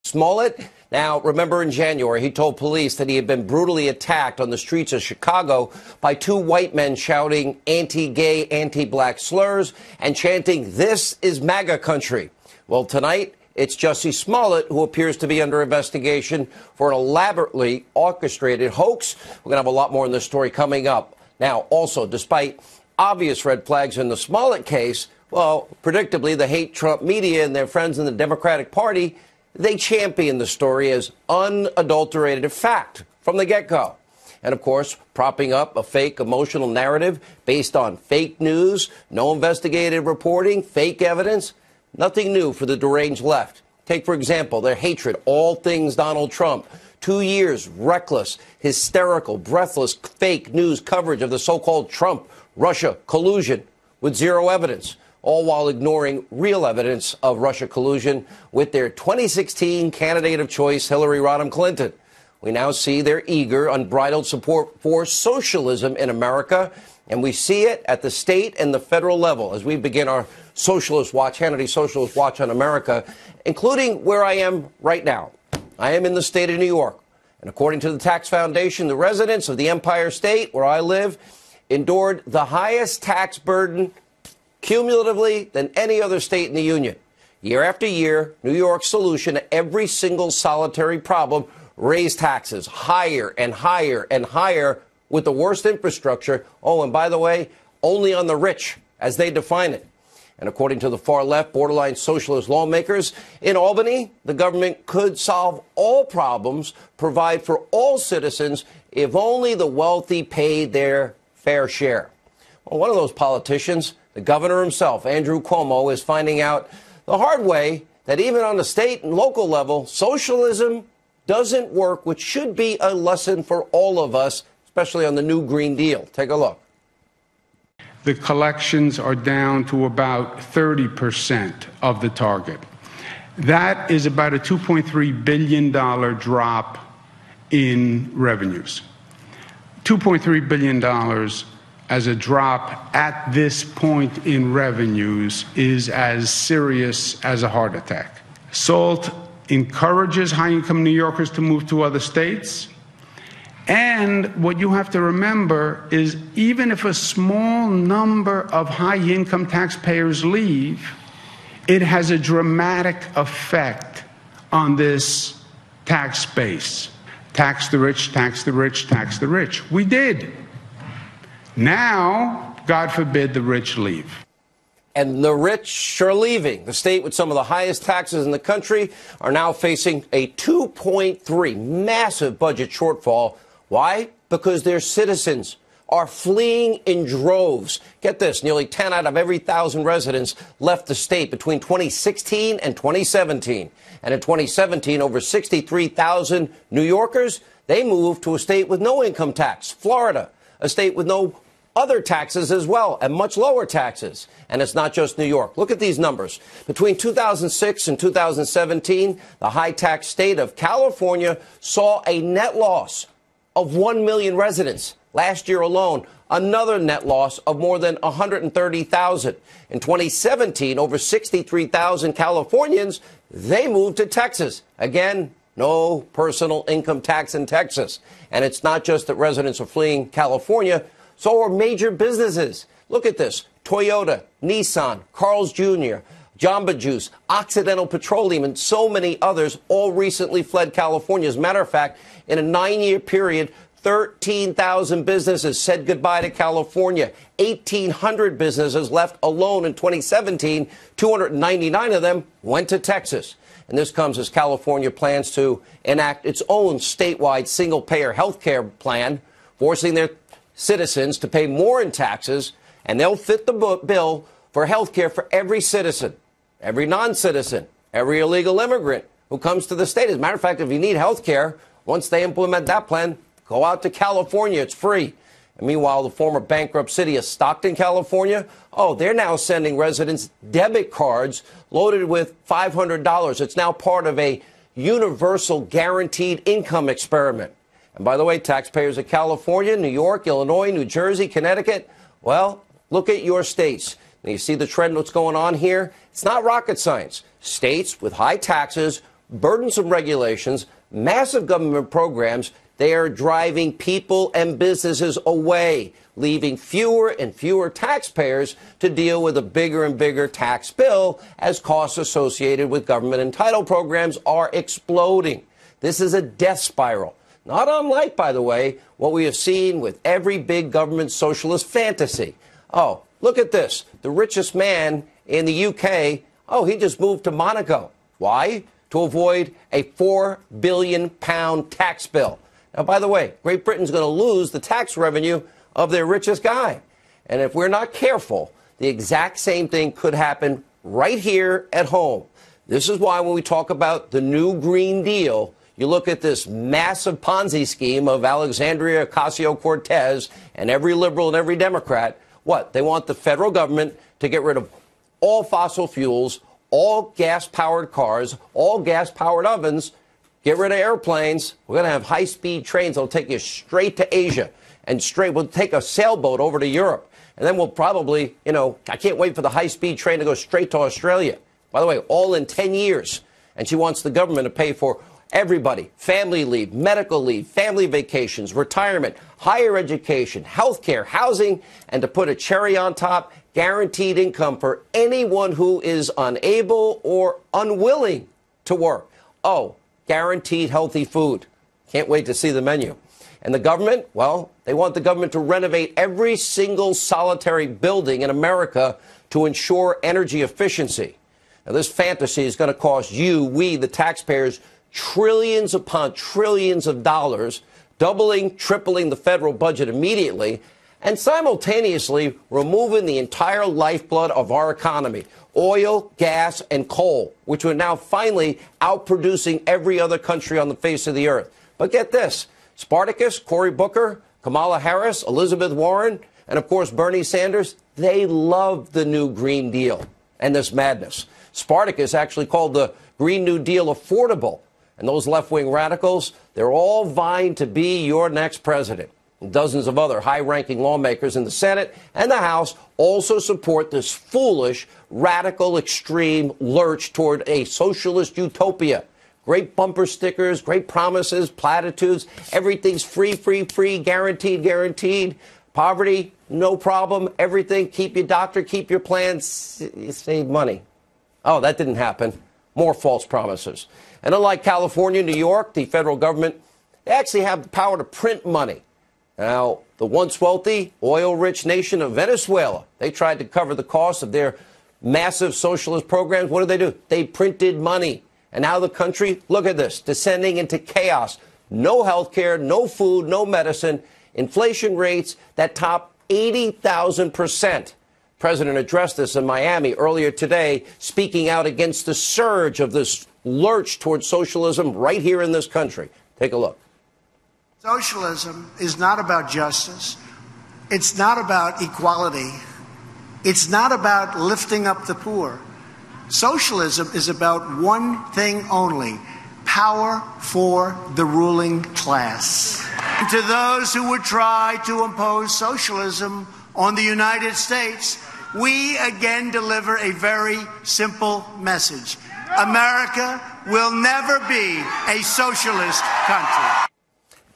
Smollett. Now, remember in January, he told police that he had been brutally attacked on the streets of Chicago by two white men shouting anti-gay, anti-black slurs and chanting, "This is MAGA country." Well, tonight, it's Jussie Smollett who appears to be under investigation for an elaborately orchestrated hoax. We're going to have a lot more in this story coming up. Now, also, despite obvious red flags in the Smollett case, well, predictably, the hate Trump media and their friends in the Democratic Party, they champion the story as unadulterated fact from the get-go. And, of course, propping up a fake emotional narrative based on fake news, no investigative reporting, fake evidence. Nothing new for the deranged left. Take, for example, their hatred, all things Donald Trump. 2 years, reckless, hysterical, breathless, fake news coverage of the so-called Trump-Russia collusion with zero evidence, all while ignoring real evidence of Russia collusion with their 2016 candidate of choice, Hillary Rodham Clinton. We now see their eager, unbridled support for socialism in America, and we see it at the state and the federal level as we begin our Socialist Watch, Hannity Socialist Watch on America, including where I am right now. I am in the state of New York, and according to the Tax Foundation, the residents of the Empire State, where I live, endured the highest tax burden cumulatively than any other state in the union. Year after year, New York's solution to every single solitary problem: raise taxes higher and higher and higher with the worst infrastructure. Oh, and by the way, only on the rich, as they define it. And according to the far left, borderline socialist lawmakers in Albany, the government could solve all problems, provide for all citizens, if only the wealthy paid their fair share. Well, one of those politicians, the governor himself, Andrew Cuomo, is finding out the hard way that even on the state and local level, socialism doesn't work, which should be a lesson for all of us, especially on the new Green Deal. Take a look. The collections are down to about 30% of the target. That is about a $2.3 billion drop in revenues. $2.3 billion as a drop at this point in revenues is as serious as a heart attack. SALT encourages high-income New Yorkers to move to other states. And what you have to remember is even if a small number of high-income taxpayers leave, it has a dramatic effect on this tax base. Tax the rich, tax the rich, tax the rich. We did. Now, God forbid, the rich leave. And the rich are leaving. The state with some of the highest taxes in the country are now facing a 2.3 massive budget shortfall. Why? Because their citizens are fleeing in droves. Get this, nearly 10 out of every 1,000 residents left the state between 2016 and 2017. And in 2017, over 63,000 New Yorkers, they moved to a state with no income tax, Florida, a state with no other taxes as well, and much lower taxes. And it's not just New York. Look at these numbers. Between 2006 and 2017, the high-tax state of California saw a net loss of 1 million residents. Last year alone, another net loss of more than 130,000. In 2017, over 63,000 Californians, they moved to Texas. Again, no personal income tax in Texas. And it's not just that residents are fleeing California, so are major businesses. Look at this. Toyota, Nissan, Carl's Jr., Jamba Juice, Occidental Petroleum, and so many others all recently fled California. As a matter of fact, in a 9-year period, 13,000 businesses said goodbye to California. 1,800 businesses left alone in 2017. 299 of them went to Texas. And this comes as California plans to enact its own statewide single-payer health care plan, forcing their citizens to pay more in taxes, and they'll fit the bill for health care for every citizen, every non-citizen, every illegal immigrant who comes to the state. As a matter of fact, if you need health care, once they implement that plan, go out to California. It's free. And meanwhile, the former bankrupt city of Stockton, California, they're now sending residents debit cards loaded with $500. It's now part of a universal guaranteed income experiment. And by the way, taxpayers of California, New York, Illinois, New Jersey, Connecticut, well, look at your states. Now, you see the trend, what's going on here? It's not rocket science. States with high taxes burdensome regulations, massive government programs. They are driving people and businesses away, leaving fewer and fewer taxpayers to deal with a bigger and bigger tax bill as costs associated with government entitled programs are exploding. This is a death spiral. Not unlike, by the way, what we have seen with every big government socialist fantasy. Oh, look at this. The richest man in the UK, he just moved to Monaco. Why? To avoid a £4 billion tax bill. Now, by the way, Great Britain's going to lose the tax revenue of their richest guy. And if we're not careful, the exact same thing could happen right here at home. This is why when we talk about the new Green Deal, you look at this massive Ponzi scheme of Alexandria Ocasio-Cortez and every liberal and every Democrat. What? They want the federal government to get rid of all fossil fuels, all gas-powered cars, all gas-powered ovens, get rid of airplanes. We're going to have high-speed trains that will take you straight to Asia and we'll take a sailboat over to Europe. And then we'll probably, I can't wait for the high-speed train to go straight to Australia. By the way, all in 10 years. And she wants the government to pay for everybody, family leave, medical leave, family vacations, retirement, higher education, health care, housing, and to put a cherry on top, guaranteed income for anyone who is unable or unwilling to work. Oh, guaranteed healthy food. Can't wait to see the menu. And the government, well, they want the government to renovate every single solitary building in America to ensure energy efficiency. Now, this fantasy is going to cost we, the taxpayers, trillions upon trillions of dollars, doubling, tripling the federal budget immediately, and simultaneously removing the entire lifeblood of our economy, oil, gas, and coal, which are now finally outproducing every other country on the face of the earth. But get this, Spartacus, Cory Booker, Kamala Harris, Elizabeth Warren, and of course Bernie Sanders, they love the new Green Deal and this madness. Spartacus actually called the Green New Deal affordable. And those left-wing radicals, they're all vying to be your next president. And dozens of other high-ranking lawmakers in the Senate and the House also support this foolish, radical, extreme lurch toward a socialist utopia. Great bumper stickers, great promises, platitudes, everything's free, free, free, guaranteed, guaranteed. Poverty, no problem, everything, keep your doctor, keep your plans, you save money. Oh, that didn't happen. More false promises. And unlike California, New York, the federal government, they actually have the power to print money. Now, the once wealthy, oil-rich nation of Venezuela, they tried to cover the cost of their massive socialist programs. What did? They printed money. And now the country, look at this, descending into chaos. No health care, no food, no medicine. Inflation rates that top 80,000%. President addressed this in Miami earlier today, speaking out against the surge of this lurch towards socialism right here in this country. Take a look. Socialism is not about justice. It's not about equality. It's not about lifting up the poor. Socialism is about one thing only: power for the ruling class. And to those who would try to impose socialism on the United States, we again deliver a very simple message. America will never be a socialist country.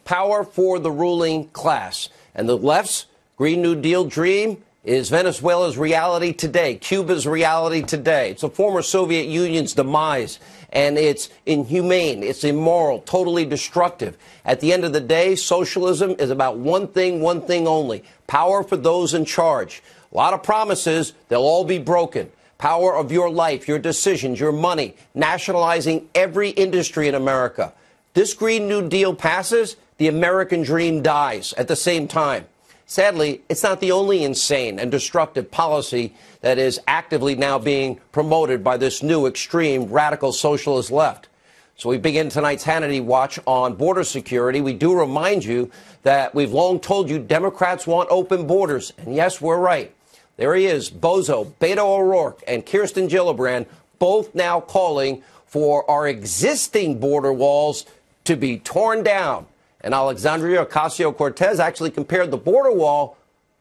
Power for the ruling class. And the left's Green New Deal dream is Venezuela's reality today, Cuba's reality today. It's the former Soviet Union's demise, and it's inhumane, it's immoral, totally destructive. At the end of the day, socialism is about one thing only: power for those in charge. A lot of promises, they'll all be broken. Power of your life, your decisions, your money, nationalizing every industry in America. This Green New Deal passes, the American dream dies at the same time. Sadly, it's not the only insane and destructive policy that is actively now being promoted by this new extreme radical socialist left. So we begin tonight's Hannity Watch on border security. We do remind you that we've long told you Democrats want open borders. And yes, we're right. There he is, Bozo, Beto O'Rourke, and Kirsten Gillibrand, both now calling for our existing border walls to be torn down. And Alexandria Ocasio-Cortez actually compared the border wall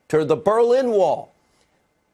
to the Berlin Wall.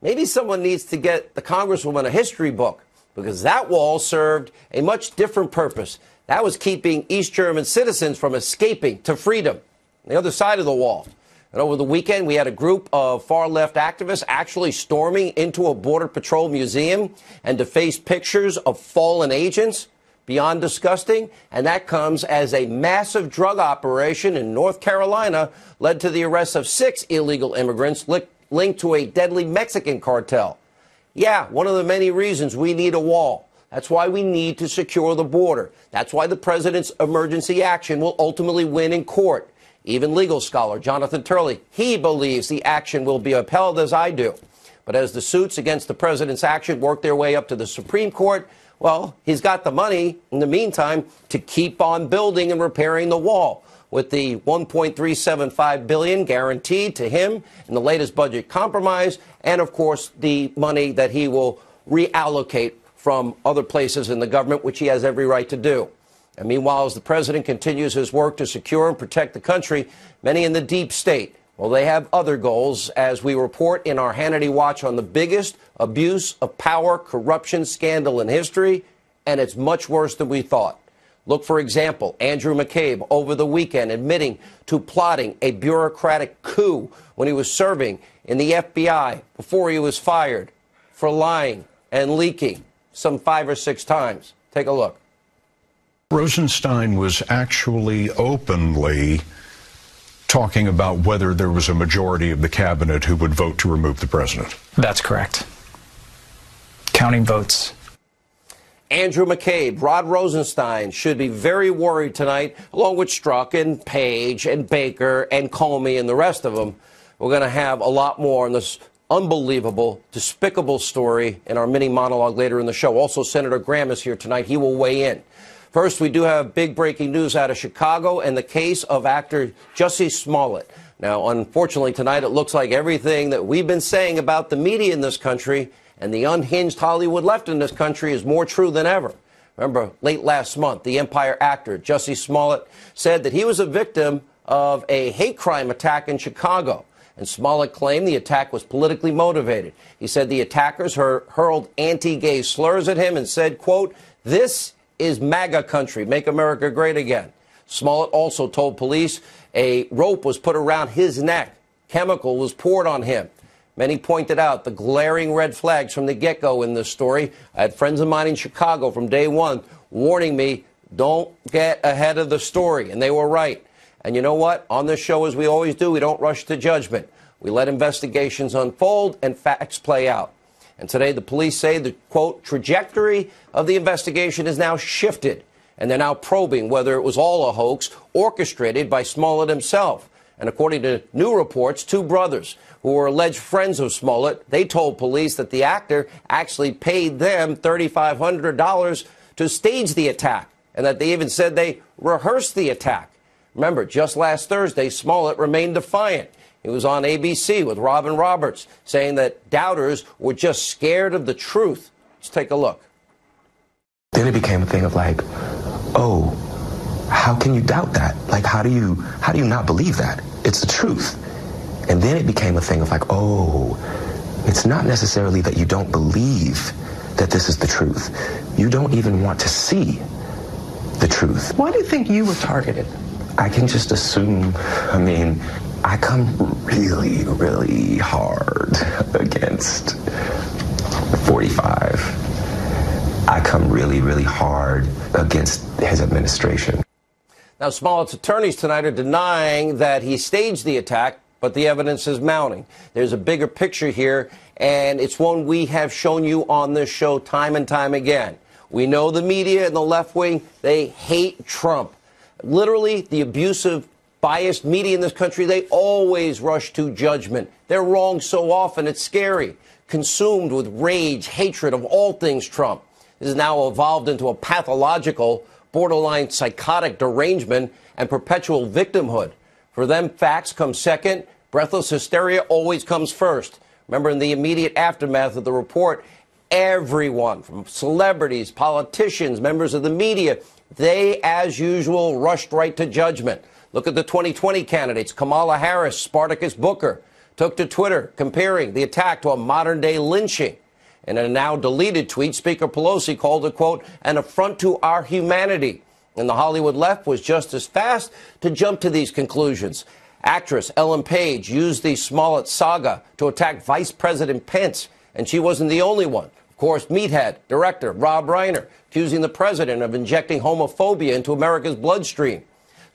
Maybe someone needs to get the Congresswoman a history book, because that wall served a much different purpose. That was keeping East German citizens from escaping to freedom. The other side of the wall. And over the weekend, we had a group of far-left activists actually storming into a Border Patrol museum and defaced pictures of fallen agents. Beyond disgusting. And that comes as a massive drug operation in North Carolina led to the arrest of 6 illegal immigrants linked to a deadly Mexican cartel. Yeah, one of the many reasons we need a wall. That's why we need to secure the border. That's why the president's emergency action will ultimately win in court. Even legal scholar Jonathan Turley, he believes the action will be upheld, as I do. But as the suits against the president's action work their way up to the Supreme Court, well, he's got the money in the meantime to keep on building and repairing the wall, with the $1.375 billion guaranteed to him in the latest budget compromise, and of course the money that he will reallocate from other places in the government, which he has every right to do. And meanwhile, as the president continues his work to secure and protect the country, many in the deep state, well, they have other goals, as we report in our Hannity Watch on the biggest abuse of power corruption scandal in history, and it's much worse than we thought. Look, for example, Andrew McCabe over the weekend admitting to plotting a bureaucratic coup when he was serving in the FBI before he was fired for lying and leaking some 5 or 6 times. Take a look. Rosenstein was actually openly talking about whether there was a majority of the cabinet who would vote to remove the president. That's correct. Counting votes. Andrew McCabe, Rod Rosenstein should be very worried tonight, along with Strzok and Page and Baker and Comey and the rest of them. We're going to have a lot more on this unbelievable, despicable story in our mini monologue later in the show. Also, Senator Graham is here tonight. He will weigh in. First, we do have big breaking news out of Chicago and the case of actor Jussie Smollett. Now, unfortunately, tonight it looks like everything that we've been saying about the media in this country and the unhinged Hollywood left in this country is more true than ever. Remember, late last month, the Empire actor Jussie Smollett said that he was a victim of a hate crime attack in Chicago. And Smollett claimed the attack was politically motivated. He said the attackers hurled anti-gay slurs at him and said, quote, "This is MAGA country, make America great again." Smollett also told police a rope was put around his neck. Chemical was poured on him. Many pointed out the glaring red flags from the get-go in this story. I had friends of mine in Chicago from day one warning me, don't get ahead of the story. And they were right. And you know what? On this show, as we always do, we don't rush to judgment. We let investigations unfold and facts play out. And today, the police say the, quote, trajectory of the investigation is now shifted, and they're now probing whether it was all a hoax orchestrated by Smollett himself. And according to new reports, 2 brothers who were alleged friends of Smollett, they told police that the actor actually paid them $3,500 to stage the attack, and that they even said they rehearsed the attack. Remember, just last Thursday, Smollett remained defiant. He was on ABC with Robin Roberts, saying that doubters were just scared of the truth. Let's take a look. Then it became a thing of like, oh, how can you doubt that? Like, how do you not believe that? It's the truth. And then it became a thing of like, oh, it's not necessarily that you don't believe that this is the truth. You don't even want to see the truth. Why do you think you were targeted? I can just assume, I mean, I come really, really hard against 45. I come really, really hard against his administration. Now, Smollett's attorneys tonight are denying that he staged the attack, but the evidence is mounting. There's a bigger picture here, and it's one we have shown you on this show time and time again. We know the media and the left wing, they hate Trump. Literally, the abusive, biased media in this country, they always rush to judgment. They're wrong so often, it's scary. Consumed with rage, hatred of all things Trump. This has now evolved into a pathological, borderline psychotic derangement and perpetual victimhood. For them, facts come second. Breathless hysteria always comes first. Remember, in the immediate aftermath of the report, everyone, from celebrities, politicians, members of the media, they, as usual, rushed right to judgment. Look at the 2020 candidates. Kamala Harris, Spartacus Booker, took to Twitter comparing the attack to a modern-day lynching. In a now deleted tweet, Speaker Pelosi called it, quote, an affront to our humanity. And the Hollywood left was just as fast to jump to these conclusions. Actress Ellen Page used the Smollett saga to attack Vice President Pence, and she wasn't the only one. Of course, Meathead director Rob Reiner accusing the president of injecting homophobia into America's bloodstream.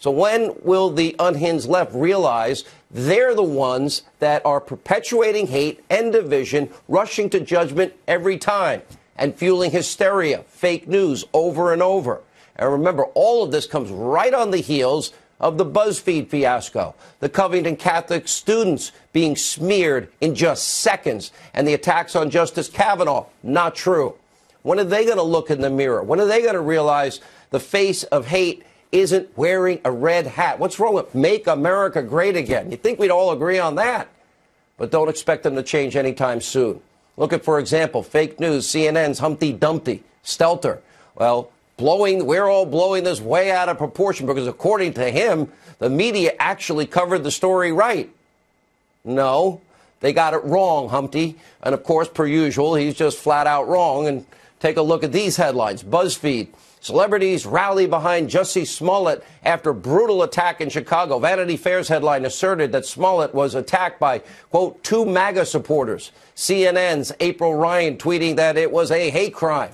So when will the unhinged left realize they're the ones that are perpetuating hate and division, rushing to judgment every time, and fueling hysteria, fake news over and over? And remember, all of this comes right on the heels of the BuzzFeed fiasco, the Covington Catholic students being smeared in just seconds, and the attacks on Justice Kavanaugh. Not true. When are they going to look in the mirror? When are they going to realize the face of hate isn't wearing a red hat? What's wrong with Make America Great Again? You'd think we'd all agree on that. But don't expect them to change anytime soon. Look at, for example, fake news, CNN's Humpty Dumpty, Stelter. Well, we're all blowing this way out of proportion because, according to him, the media actually covered the story right. No, they got it wrong, Humpty. And, of course, per usual, he's just flat out wrong. And take a look at these headlines. BuzzFeed. Celebrities rally behind Jussie Smollett after brutal attack in Chicago. Vanity Fair's headline asserted that Smollett was attacked by, quote, 2 MAGA supporters. CNN's April Ryan tweeting that it was a hate crime.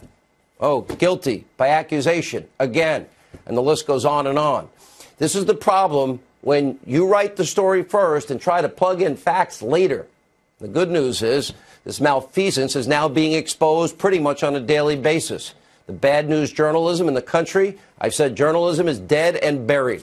Oh, guilty by accusation again. And the list goes on and on. This is the problem when you write the story first and try to plug in facts later. The good news is this malfeasance is now being exposed pretty much on a daily basis. The bad news journalism in the country, I've said journalism is dead and buried.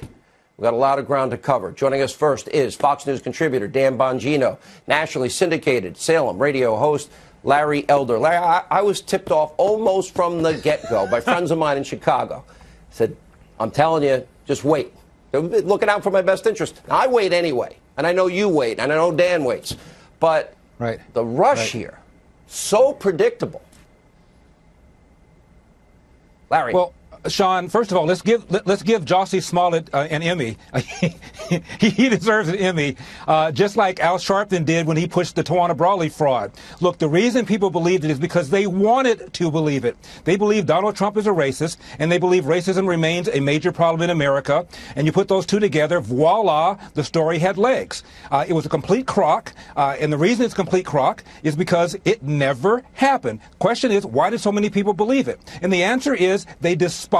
We've got a lot of ground to cover. Joining us first is Fox News contributor Dan Bongino, nationally syndicated Salem radio host Larry Elder. Larry, I was tipped off almost from the get-go by friends of mine in Chicago. Said, I'm telling you, just wait. They're looking out for my best interest. Now, I wait anyway, and I know you wait, and I know Dan waits. But the rush here, so predictable. Larry. Well, Sean, first of all, let's give Jussie Smollett an Emmy. He deserves an Emmy, just like Al Sharpton did when he pushed the Tawana Brawley fraud. Look, the reason people believed it is because they wanted to believe it. They believe Donald Trump is a racist, and they believe racism remains a major problem in America. And you put those two together, voila, the story had legs. It was a complete crock, and the reason it's a complete crock is because it never happened. Question is, why did so many people believe it? And the answer is they despise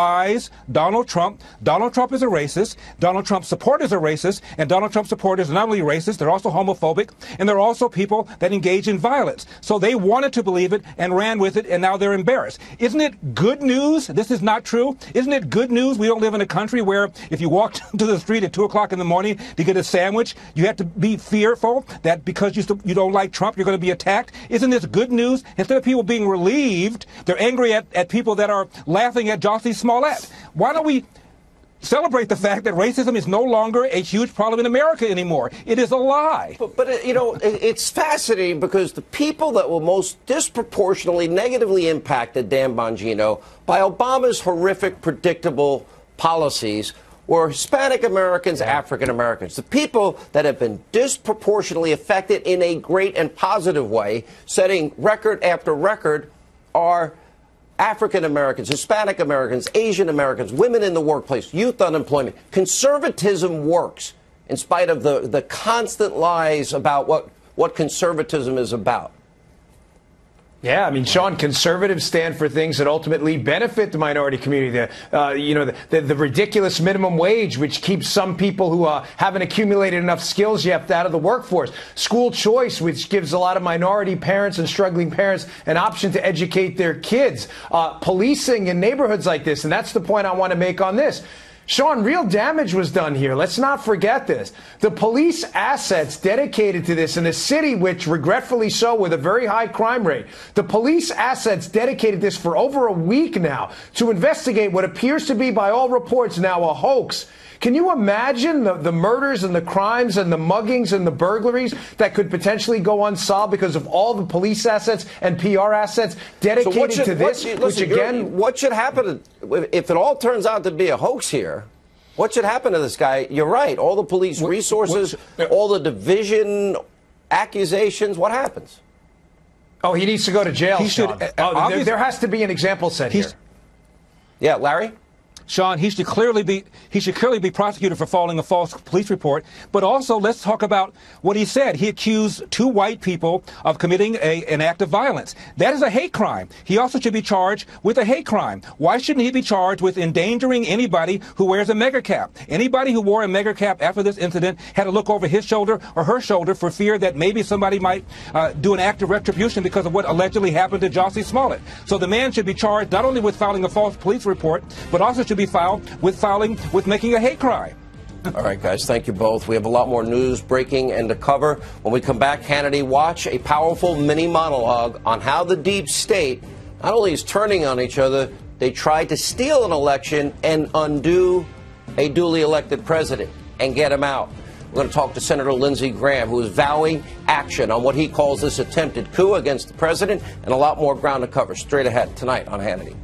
Donald Trump. Donald Trump is a racist. Donald Trump's supporters are racist. And Donald Trump's supporters are not only racist, they're also homophobic. And they're also people that engage in violence. So they wanted to believe it and ran with it, and now they're embarrassed. Isn't it good news this is not true? Isn't it good news we don't live in a country where if you walk to the street at 2 o'clock in the morning to get a sandwich, you have to be fearful that because you don't like Trump, you're going to be attacked? Isn't this good news? Instead of people being relieved, they're angry at people that are laughing at Jussie Smollett. Why don't we celebrate the fact that racism is no longer a huge problem in America anymore? It is a lie. But it's fascinating because the people that were most disproportionately negatively impacted, Dan Bongino, by Obama's horrific, predictable policies were Hispanic Americans, African Americans. The people that have been disproportionately affected in a great and positive way, setting record after record, are African Americans, Hispanic Americans, Asian Americans, women in the workplace, youth unemployment. Conservatism works in spite of the constant lies about what conservatism is about. Yeah, I mean, Sean, conservatives stand for things that ultimately benefit the minority community. The ridiculous minimum wage, which keeps some people who haven't accumulated enough skills yet out of the workforce. School choice, which gives a lot of minority parents and struggling parents an option to educate their kids. Policing in neighborhoods like this, and that's the point I want to make on this. Sean, real damage was done here. Let's not forget this. The police assets dedicated to this in a city which, regretfully so, with a very high crime rate, the police assets dedicated this for over a week now to investigate what appears to be, by all reports, now a hoax. Can you imagine the murders and the crimes and the muggings and the burglaries that could potentially go unsolved because of all the police assets and PR assets dedicated to this? What should happen if it all turns out to be a hoax here? What should happen to this guy? You're right. All the police resources, all the division accusations. What happens? Oh, he needs to go to jail, He should, Sean. There has to be an example set here. Yeah, Larry? Sean, he should clearly be prosecuted for filing a false police report. But also, let's talk about what he said. He accused two white people of committing an act of violence. That is a hate crime. He also should be charged with a hate crime. Why shouldn't he be charged with endangering anybody who wears a mega cap? Anybody who wore a mega cap after this incident had to look over his shoulder or her shoulder for fear that maybe somebody might do an act of retribution because of what allegedly happened to Jussie Smollett. So the man should be charged not only with filing a false police report, but also should be filed with making a hate crime. All right, guys, thank you both. We have a lot more news breaking and to cover. When we come back, Hannity, watch a powerful mini monologue on how the deep state not only is turning on each other, they tried to steal an election and undo a duly elected president and get him out. We're going to talk to Senator Lindsey Graham, who is vowing action on what he calls this attempted coup against the president, and a lot more ground to cover straight ahead tonight on Hannity.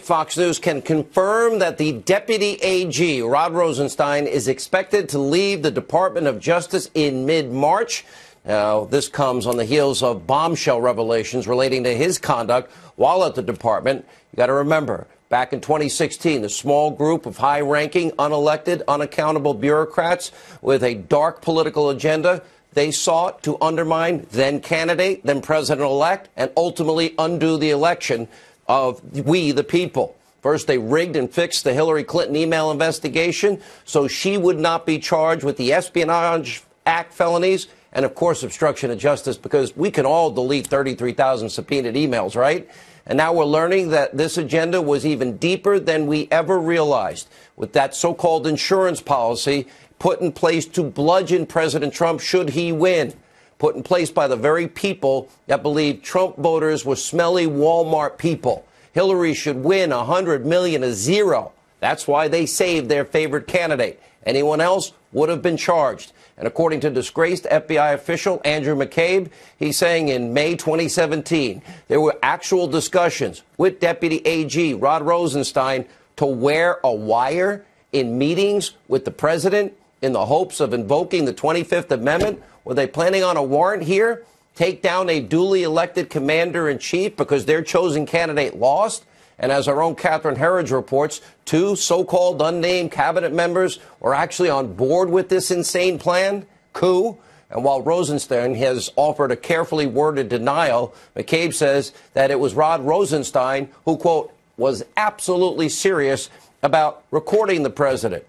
Fox News can confirm that the Deputy AG, Rod Rosenstein, is expected to leave the Department of Justice in mid-March. Now, this comes on the heels of bombshell revelations relating to his conduct while at the department. You got to remember, back in 2016, the small group of high-ranking, unelected, unaccountable bureaucrats with a dark political agenda, they sought to undermine then candidate, then president-elect, and ultimately undo the election of we, the people. First, they rigged and fixed the Hillary Clinton email investigation so she would not be charged with the Espionage Act felonies and, of course, obstruction of justice, because we can all delete 33,000 subpoenaed emails, right? And now we're learning that this agenda was even deeper than we ever realized, with that so-called insurance policy put in place to bludgeon President Trump should he win. Put in place by the very people that believe Trump voters were smelly Walmart people. Hillary should win 100 million to 0. That's why they saved their favorite candidate. Anyone else would have been charged. And according to disgraced FBI official Andrew McCabe, he's saying in May 2017, there were actual discussions with Deputy AG Rod Rosenstein to wear a wire in meetings with the president in the hopes of invoking the 25th Amendment. Were they planning on a warrant here? Take down a duly elected commander-in-chief because their chosen candidate lost? And as our own Catherine Herridge reports, two so-called unnamed cabinet members were actually on board with this insane plan, coup. And while Rosenstein has offered a carefully worded denial, McCabe says that it was Rod Rosenstein who, quote, was absolutely serious about recording the president.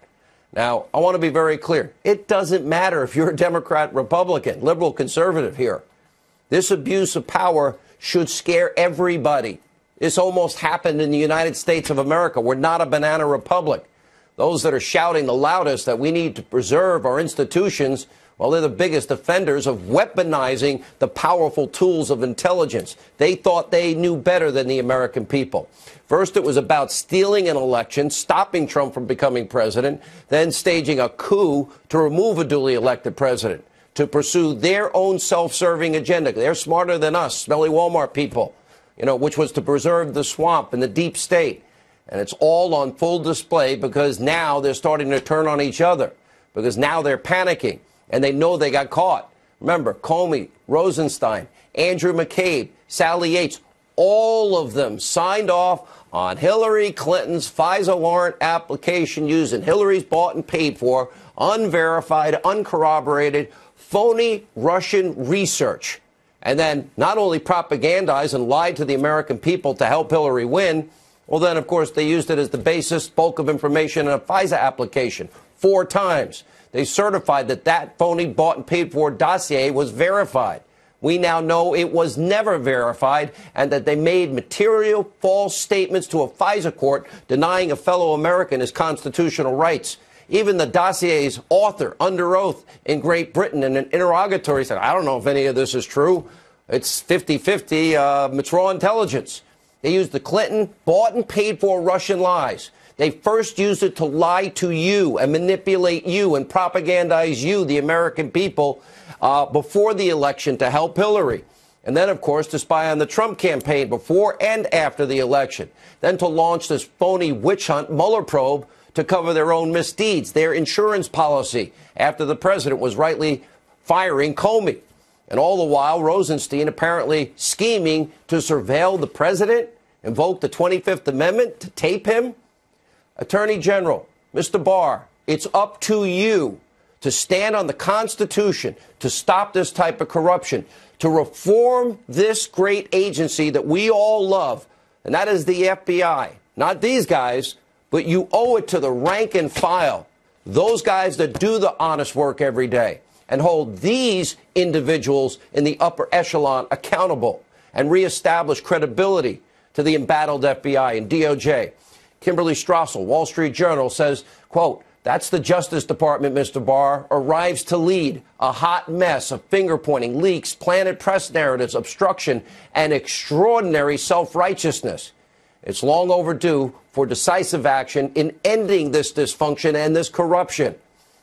Now, I want to be very clear. It doesn't matter if you're a Democrat, Republican, liberal, conservative here. This abuse of power should scare everybody. This almost happened in the United States of America. We're not a banana republic. Those that are shouting the loudest that we need to preserve our institutions, well, they're the biggest offenders of weaponizing the powerful tools of intelligence. They thought they knew better than the American people. First, it was about stealing an election, stopping Trump from becoming president, then staging a coup to remove a duly elected president, to pursue their own self-serving agenda. They're smarter than us, smelly Walmart people, which was to preserve the swamp and the deep state. And it's all on full display because now they're starting to turn on each other, because now they're panicking and they know they got caught. Remember, Comey, Rosenstein, Andrew McCabe, Sally Yates, all of them signed off on Hillary Clinton's FISA warrant application using Hillary's bought and paid for, unverified, uncorroborated, phony Russian research. And then not only propagandized and lied to the American people to help Hillary win, well, then, of course, they used it as the basis, bulk of information in a FISA application 4 times. They certified that that phony bought and paid for dossier was verified. We now know it was never verified and that they made material false statements to a FISA court denying a fellow American his constitutional rights. Even the dossier's author, under oath in Great Britain, in an interrogatory said, I don't know if any of this is true. It's 50-50, it's raw intelligence. They used the Clinton bought and paid for Russian lies. They first used it to lie to you and manipulate you and propagandize you, the American people, before the election to help Hillary. And then, of course, to spy on the Trump campaign before and after the election. Then to launch this phony witch hunt Mueller probe to cover their own misdeeds, their insurance policy, after the president was rightly firing Comey. And all the while, Rosenstein apparently scheming to surveil the president, invoke the 25th Amendment to tape him. Attorney General, Mr. Barr, it's up to you to stand on the Constitution, to stop this type of corruption, to reform this great agency that we all love, and that is the FBI. Not these guys, but you owe it to the rank and file, those guys that do the honest work every day, and hold these individuals in the upper echelon accountable and reestablish credibility to the embattled FBI and DOJ. Kimberly Strassel, Wall Street Journal, says, quote, that's the Justice Department, Mr. Barr, arrives to lead a hot mess of finger-pointing, leaks, planted press narratives, obstruction, and extraordinary self-righteousness. It's long overdue for decisive action in ending this dysfunction and this corruption.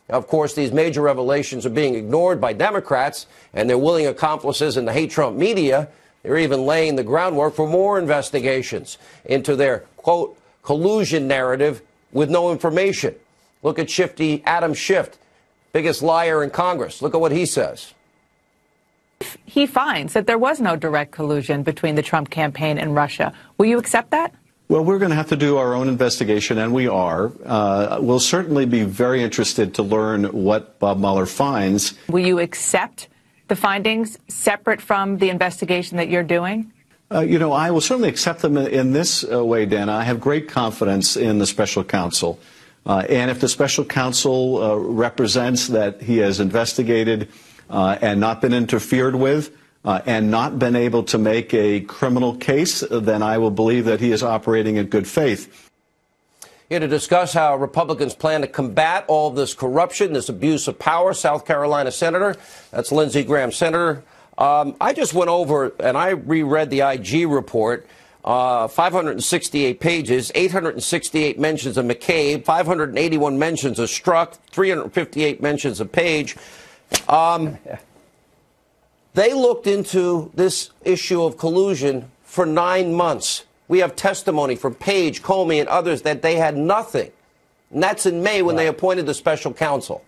Of course, these major revelations are being ignored by Democrats and their willing accomplices in the hate Trump media. They're even laying the groundwork for more investigations into their, quote, collusion narrative with no information. Look at Shifty Adam Schiff, biggest liar in Congress. Look at what he says. He finds that there was no direct collusion between the Trump campaign and Russia. Will you accept that? Well, we're going to have to do our own investigation, and we are. We'll certainly be very interested to learn what Bob Mueller finds. Will you accept the findings separate from the investigation that you're doing? You know, I will certainly accept them in this way, Dana. I have great confidence in the special counsel. And if the special counsel represents that he has investigated and not been interfered with and not been able to make a criminal case, then I will believe that he is operating in good faith. Here to discuss how Republicans plan to combat all of this corruption, this abuse of power, South Carolina Senator, that's Lindsey Graham. Senator, I just went over and I reread the IG report. 568 pages, 868 mentions of McCabe, 581 mentions of Strzok, 358 mentions of Page. They looked into this issue of collusion for 9 months. We have testimony from Page, Comey, and others that they had nothing. And that's in May when they appointed the special counsel.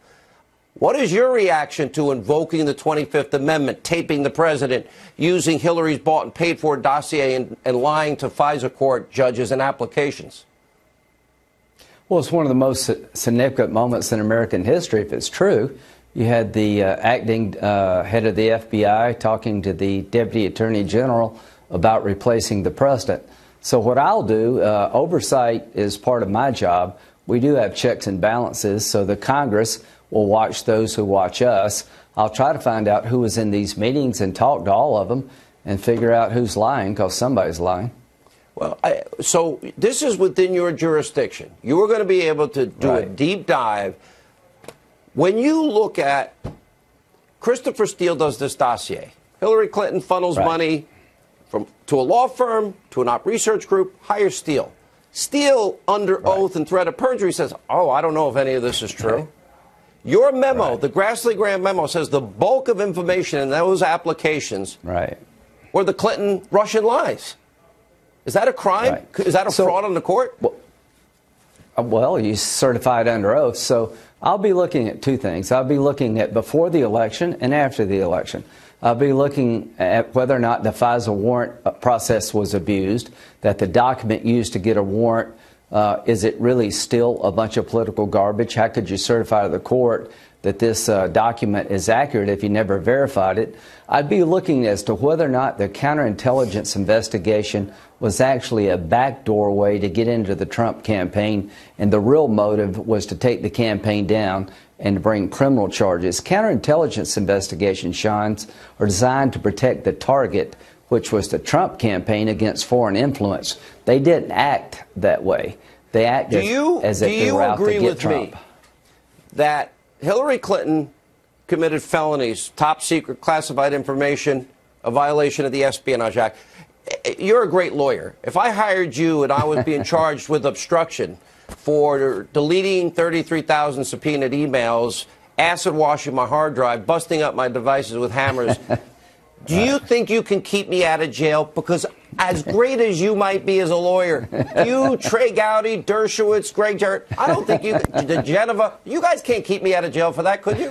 What is your reaction to invoking the 25th Amendment, taping the president, using Hillary's bought and paid for dossier and lying to FISA court judges and applications? Well, it's one of the most significant moments in American history, if it's true. You had the acting head of the FBI talking to the Deputy Attorney General about replacing the president. So what I'll do, oversight is part of my job. We do have checks and balances, so the Congress will watch those who watch us. I'll try to find out who was in these meetings and talk to all of them and figure out who's lying, because somebody's lying. Well, so this is within your jurisdiction. You are going to be able to do a deep dive. When you look at Christopher Steele does this dossier, Hillary Clinton funnels money to a law firm, to an op research group, hires Steele. Steele, under oath and threat of perjury, says, oh, I don't know if any of this is true. Your memo, the Grassley-Graham memo, says the bulk of information in those applications were the Clinton-Russian lies. Is that a crime? Is that a fraud on the court? Well, you certified under oath. So I'll be looking at two things. I'll be looking at before the election and after the election. I'll be looking at whether or not the FISA warrant process was abused, that the document used to get a warrant, is it really still a bunch of political garbage? How could you certify to the court that this document is accurate if you never verified it? I'd be looking as to whether or not the counterintelligence investigation was actually a backdoor way to get into the Trump campaign, and the real motive was to take the campaign down and to bring criminal charges. Counterintelligence investigations, Sean, are designed to protect the target, which was the Trump campaign, against foreign influence. They didn't act that way. They acted as if they were out to get Trump. Do you agree with me that Hillary Clinton committed felonies, top secret classified information, a violation of the Espionage Act? You're a great lawyer. If I hired you and I was being charged with obstruction for deleting 33,000 subpoenaed emails, acid washing my hard drive, busting up my devices with hammers, do you think you can keep me out of jail? Because as great as you might be as a lawyer, you, Trey Gowdy, Dershowitz, Greg Jarrett, I don't think you, Geneva, you guys can't keep me out of jail for that, could you?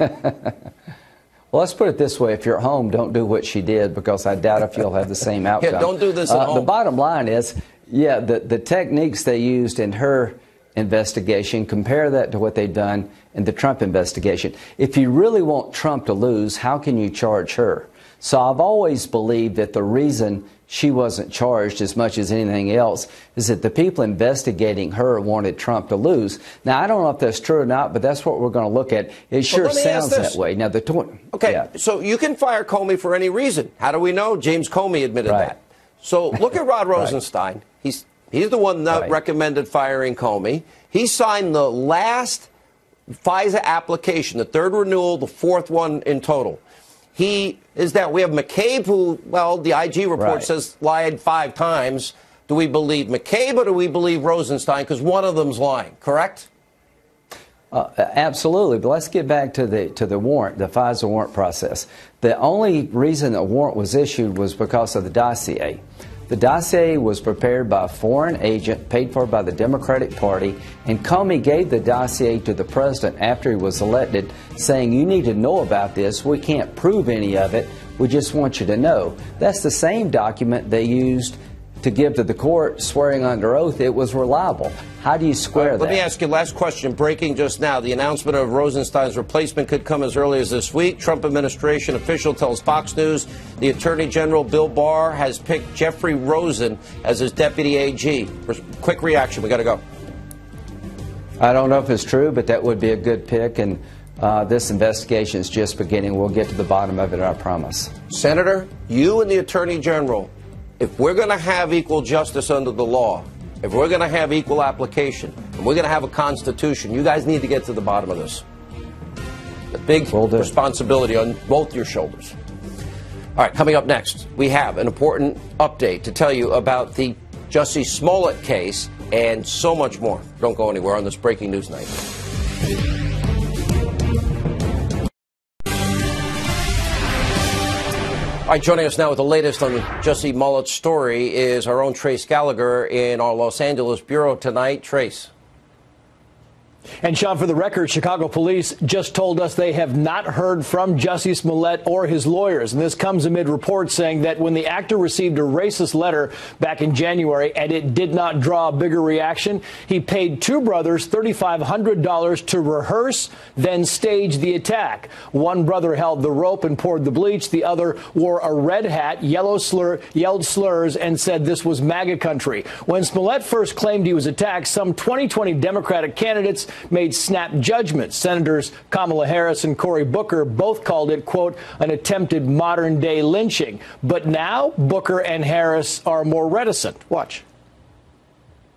Well, let's put it this way. If you're at home, don't do what she did, because I doubt if you'll have the same outcome. Yeah, don't do this at home. The bottom line is, yeah, the techniques they used in her investigation, compare that to what they've done in the Trump investigation. If you really want Trump to lose, how can you charge her? So I've always believed that the reason she wasn't charged as much as anything else is that the people investigating her wanted Trump to lose. Now, I don't know if that's true or not, but that's what we're going to look at. It sure sounds that way. Now, so you can fire Comey for any reason. How do we know? James Comey admitted that. So look at Rod Rosenstein. He's the one that recommended firing Comey. He signed the last FISA application, the third renewal, the fourth one in total. We have McCabe, who, well, the IG report says lied 5 times. Do we believe McCabe or do we believe Rosenstein? Because one of them's lying, correct? Absolutely. But let's get back to the warrant, the FISA warrant process. The only reason a warrant was issued was because of the dossier. The dossier was prepared by a foreign agent paid for by the Democratic Party, and Comey gave the dossier to the president after he was elected, saying, you need to know about this. We can't prove any of it. We just want you to know. That's the same document they used to give to the court, swearing under oath it was reliable. How do you square that? Let me ask you, last question, breaking just now. The announcement of Rosenstein's replacement could come as early as this week. Trump administration official tells Fox News the Attorney General Bill Barr has picked Jeffrey Rosen as his deputy AG. Quick reaction. We got to go. I don't know if it's true, but that would be a good pick, and this investigation is just beginning. We'll get to the bottom of it, I promise. Senator, you and the Attorney General, if we're going to have equal justice under the law, if we're going to have equal application, and we're going to have a constitution, you guys need to get to the bottom of this. A big responsibility on both your shoulders. All right, coming up next, we have an important update to tell you about the Jussie Smollett case and so much more. Don't go anywhere on this breaking news night. All right, joining us now with the latest on Jussie Smollett's story is our own Trace Gallagher in our Los Angeles bureau tonight. Trace. And, Sean, for the record, Chicago police just told us they have not heard from Jussie Smollett or his lawyers. And this comes amid reports saying that when the actor received a racist letter back in January and it did not draw a bigger reaction, he paid 2 brothers $3,500 to rehearse, then stage the attack. One brother held the rope and poured the bleach. The other wore a red hat, yelled slurs, and said this was MAGA country. When Smollett first claimed he was attacked, some 2020 Democratic candidates made snap judgments. Senators Kamala Harris and Cory Booker both called it, quote, an attempted modern-day lynching. But now Booker and Harris are more reticent. Watch.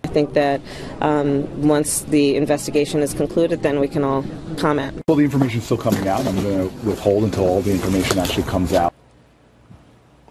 I think that once the investigation is concluded, then we can all comment. Well, the information is still coming out. I'm going to withhold until all the information actually comes out.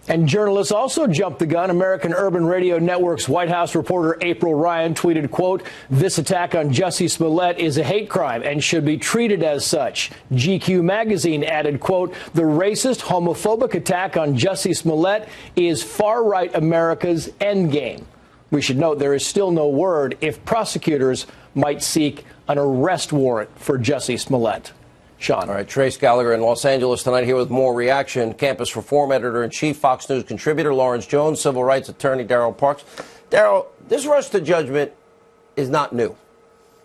And journalists also jumped the gun. American Urban Radio Network's White House reporter April Ryan tweeted, quote, this attack on Jussie Smollett is a hate crime and should be treated as such. GQ magazine added, quote, the racist, homophobic attack on Jussie Smollett is far-right America's endgame. We should note there is still no word if prosecutors might seek an arrest warrant for Jussie Smollett. Sean. All right, Trace Gallagher in Los Angeles tonight here with more reaction. Campus Reform Editor-in-Chief, Fox News contributor Lawrence Jones, civil rights attorney Darrell Parks. Darrell, this rush to judgment is not new.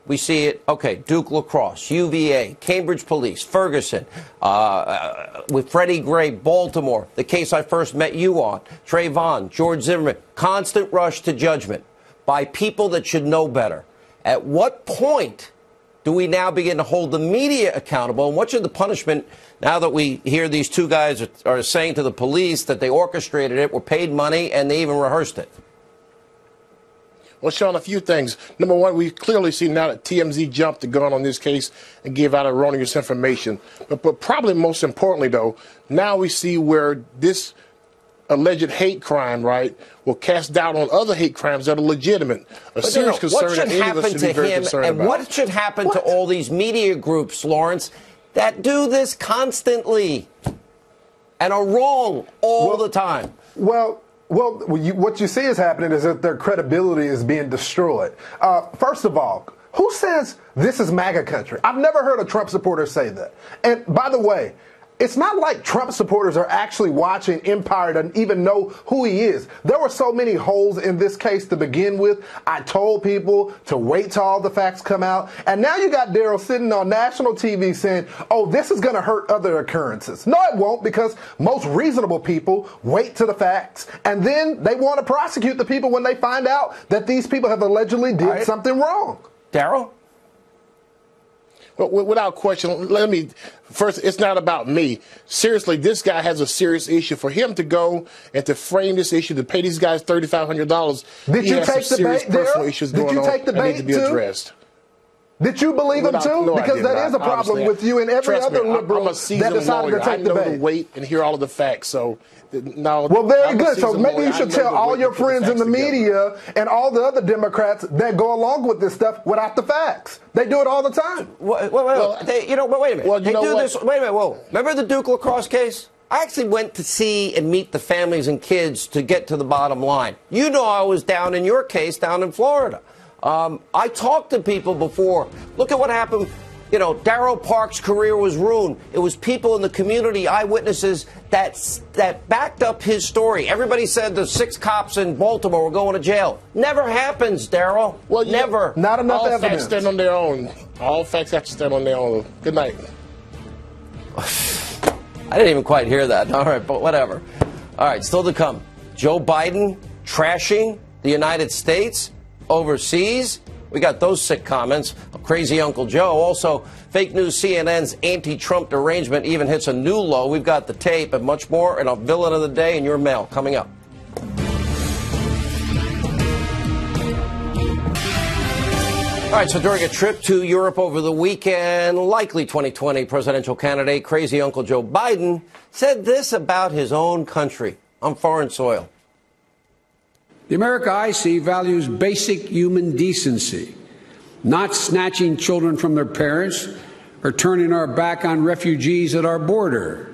We see it, okay, Duke Lacrosse, UVA, Cambridge Police, Ferguson, with Freddie Gray, Baltimore, the case I first met you on, Trayvon, George Zimmerman, constant rush to judgment by people that should know better. At what point do we now begin to hold the media accountable? And what should the punishment, now that we hear these 2 guys are saying to the police that they orchestrated it, were paid money, and they even rehearsed it? Well, Sean, a few things. Number one, we clearly see now that TMZ jumped the gun on this case and gave out erroneous information. But probably most importantly, though, now we see where this alleged hate crime, right, will cast doubt on other hate crimes that are legitimate. A serious concern that any of us should be very concerned about. And what should happen to all these media groups, Lawrence, that do this constantly and are wrong all the time? Well, what you see is happening is that their credibility is being destroyed. First of all, who says this is MAGA country? I've never heard a Trump supporter say that. And by the way, it's not like Trump supporters are actually watching Empire to even know who he is. There were so many holes in this case to begin with. I told people to wait till all the facts come out. And now you got Daryl sitting on national TV saying, oh, this is going to hurt other occurrences. No, it won't, because most reasonable people wait to the facts, and then they want to prosecute the people when they find out that these people have allegedly did something wrong. Daryl? Well, without question, let me first, it's not about me. Seriously, this guy has a serious issue. For him to go and to frame this issue, to pay these guys $3,500, did you take the bait, Daryl? Did you take the bait, need to be addressed. Did you believe him too? No, because that is a problem with you and every other liberal that decided to take the bait. I know to wait and hear all of the facts. So, no. Well, very good. So maybe you should tell all your friends in the media and all the other Democrats that go along with this stuff without the facts. They do it all the time. Wait a minute. Well, they do this. Wait a minute. Whoa. Remember the Duke lacrosse case? I actually went to see and meet the families and kids to get to the bottom line. You know, I was down in your case down in Florida. I talked to people before. Look at what happened. You know, Darryl Parks' career was ruined. It was people in the community, eyewitnesses, that backed up his story. Everybody said the 6 cops in Baltimore were going to jail. Never happens, Daryl. Well, never. Not enough evidence. All facts stand on their own. All facts have to stand on their own. Good night. I didn't even quite hear that. All right, but whatever. All right, still to come. Joe Biden trashing the United States overseas. We got those sick comments. Crazy Uncle Joe. Also, fake news CNN's anti-Trump derangement even hits a new low. We've got the tape and much more, and a villain of the day in your mail coming up. All right, so during a trip to Europe over the weekend, likely 2020 presidential candidate, crazy Uncle Joe Biden, said this about his own country on foreign soil. The America I see values basic human decency, not snatching children from their parents or turning our back on refugees at our border.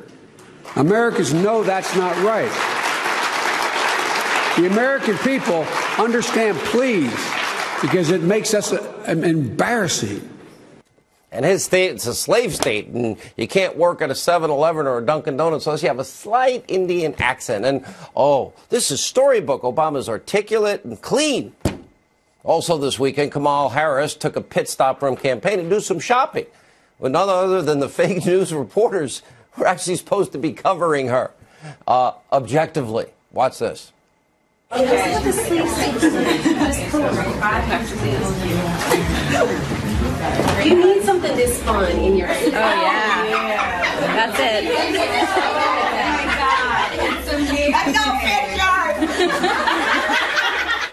Americans know that's not right. The American people understand, please, because it makes us embarrassing. And his state, it's a slave state, and you can't work at a 7-Eleven or a Dunkin' Donuts unless you have a slight Indian accent. And, oh, this is storybook. Obama's articulate and clean. Also this weekend, Kamala Harris took a pit stop from campaign to do some shopping with none other than the fake news reporters who are actually supposed to be covering her objectively. Watch this. You need something this fun in your city. Oh, yeah. That's it.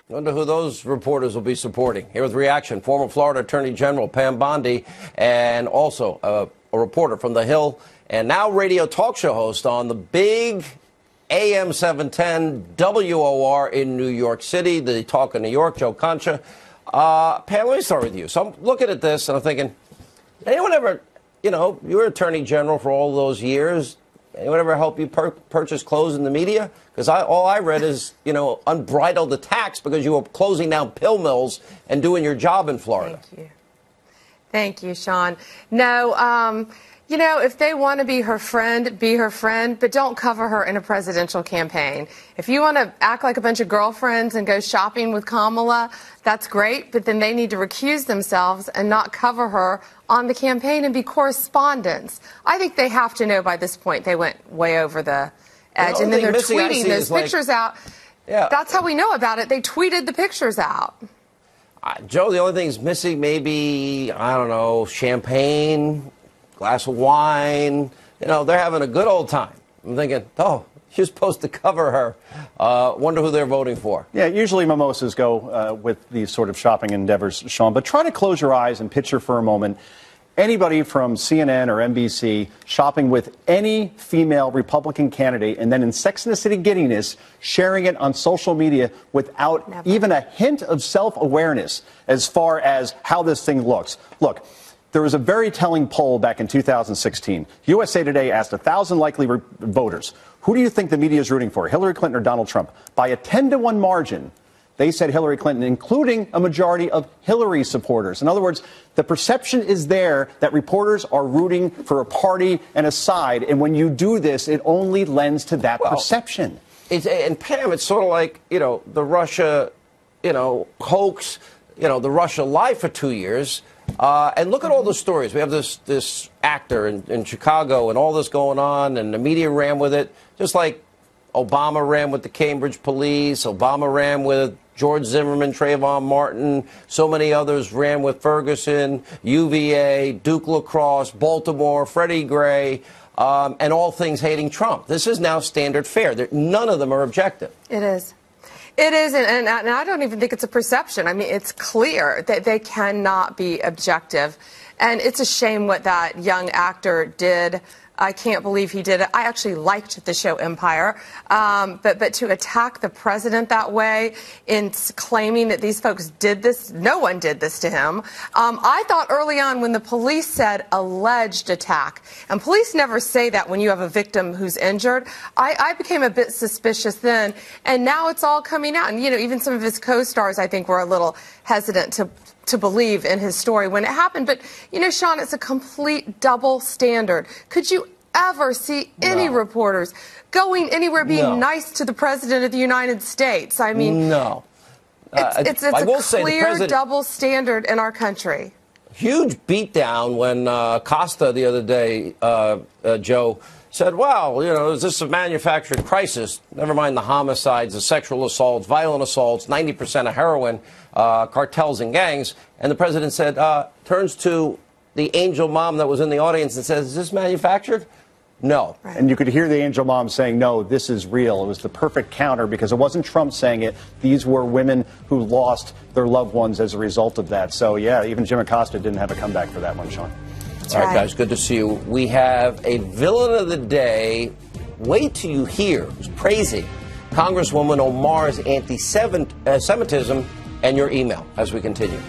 Wonder who those reporters will be supporting. Here with reaction, former Florida Attorney General Pam Bondi, and also a reporter from The Hill, and now radio talk show host on the big AM 710 WOR in New York City, the Talk of New York, Joe Concha. Pam, let me start with you. So I'm looking at this and I'm thinking, anyone ever, you know, you were Attorney General for all those years. Anyone ever help you purchase clothes in the media? Because all I read is, you know, unbridled attacks because you were closing down pill mills and doing your job in Florida. Thank you. Thank you, Sean. No, you know, if they want to be her friend, but don't cover her in a presidential campaign. If you want to act like a bunch of girlfriends and go shopping with Kamala, that's great, but then they need to recuse themselves and not cover her on the campaign and be correspondents. I think they have to know by this point they went way over the edge, and then they're tweeting those pictures out. Yeah. That's how we know about it. They tweeted the pictures out. Joe, the only thing is missing maybe, I don't know, champagne, glass of wine. You know, they're having a good old time. I'm thinking, oh, you're supposed to cover her. Wonder who they're voting for. Yeah, usually mimosas go with these sort of shopping endeavors, Sean. But try to close your eyes and picture for a moment anybody from CNN or NBC shopping with any female Republican candidate and then in Sex and the City giddiness sharing it on social media without even a hint of self-awareness as far as how this thing looks. Look. There was a very telling poll back in 2016. USA Today asked 1,000 likely voters, who do you think the media is rooting for, Hillary Clinton or Donald Trump? By a 10-to-1 margin, They said Hillary Clinton, including a majority of Hillary supporters. In other words, the perception is there that reporters are rooting for a party and a side. And when you do this, it only lends to that perception. And Pam, it's sort of like, the Russia, hoax, the Russia lie for 2 years. And look at all the stories. We have this actor in Chicago and all this going on, and the media ran with it, just like Obama ran with the Cambridge police. Obama ran with George Zimmerman, Trayvon Martin. So many others ran with Ferguson, UVA, Duke lacrosse, Baltimore, Freddie Gray, and all things hating Trump. This is now standard fare. None of them are objective. It is. It is, and I don't even think it's a perception. I mean, it's clear that they cannot be objective. And it's a shame what that young actor did. I can't believe he did it. I actually liked the show Empire. But to attack the president that way in claiming that these folks did this, no one did this to him. I thought early on when the police said alleged attack, and police never say that when you have a victim who's injured, I became a bit suspicious then. And now it's all coming out. And, even some of his co-stars, I think, were a little hesitant to believe in his story when it happened. But, Sean, it's a complete double standard. Could you ever see any reporters going anywhere being nice to the president of the United States? I mean, no. It's a clear double standard in our country. Huge beatdown when Costa the other day, Joe, said, well, is this a manufactured crisis? Never mind the homicides, the sexual assaults, violent assaults, 90% of heroin, cartels and gangs. And the president said, turns to the angel mom that was in the audience and says, is this manufactured? No. Right. And you could hear the angel mom saying, no, this is real. It was the perfect counter because it wasn't Trump saying it. These were women who lost their loved ones as a result of that. So, yeah, even Jim Acosta didn't have a comeback for that one, Sean. All right, guys, good to see you. We have a villain of the day. Wait till you hear who's praising Congresswoman Omar's anti-Semitism and your email as we continue.